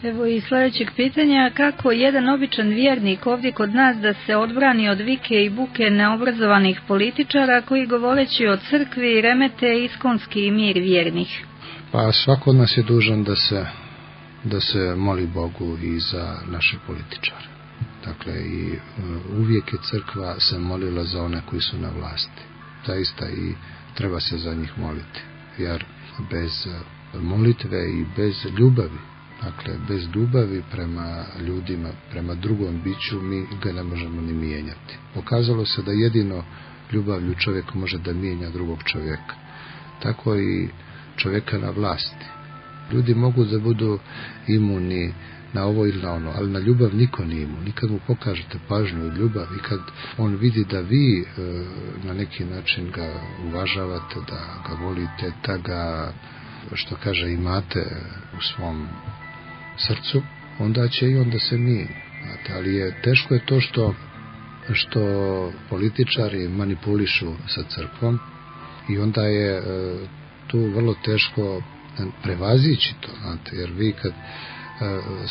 Evo i sljedećeg pitanja, kako jedan običan vjernik ovdje kod nas da se odbrani od vike i buke neobrazovanih političara koji govoreći o crkvi remete iskonski mir vjernih? Pa svako od nas je dužan da se moli Bogu i za naše političare. Dakle, i uvijek je crkva se molila za one koji su na vlasti. Zaista i treba se za njih moliti. Jer bez molitve i bez ljubavi, dakle, bez ljubavi prema ljudima, prema drugom biću, mi ga ne možemo ni mijenjati. Pokazalo se da jedino ljubavlju čovjek može da mijenja drugog čovjeka. Tako i čovjeka na vlasti. Ljudi mogu da budu imuni na ovo ili na ono, ali na ljubav niko nije imun. Nikad mu pokažete pažnju i ljubav i kad on vidi da vi na neki način ga uvažavate, da ga volite, da ga, što kaže, imate u svom srcu, onda će i onda se mijenja. Ali teško je to što političari manipulišu sa crkvom i onda je tu vrlo teško prevazići to, znate, jer vi kad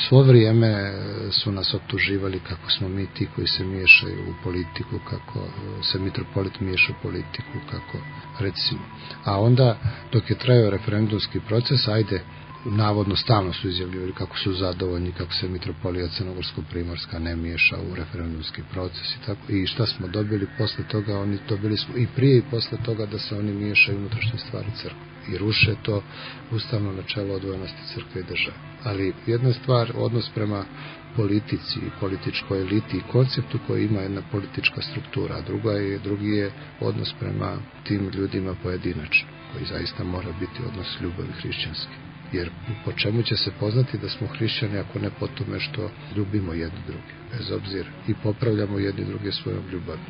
svo vrijeme su nas optuživali kako smo mi ti koji se miješaju u politiku, kako se mitropolit miješa u politiku, kako recimo. A onda dok je trajao referendumski proces, ajde, navodno stalno su izjavljivali kako su zadovoljni, kako se mitropolija Crnogorsko-Primorska ne miješa u referendumski proces i tako. I šta smo dobili posle toga? Oni dobili smo i prije i posle toga da se oni miješaju unutrašnje stvari crkve i ruše to ustavno načelo odvojenosti crkve i države. Ali jedna stvar, odnos prema politici, političkoj eliti i konceptu koji ima jedna politička struktura, a drugi je odnos prema tim ljudima pojedinačno, koji zaista mora biti odnos ljubavi hrišćanski. Jer po čemu će se poznati da smo hrišćani ako ne po tome što ljubimo jedni druge, bez obzira, i popravljamo jedni druge svojom ljubavi.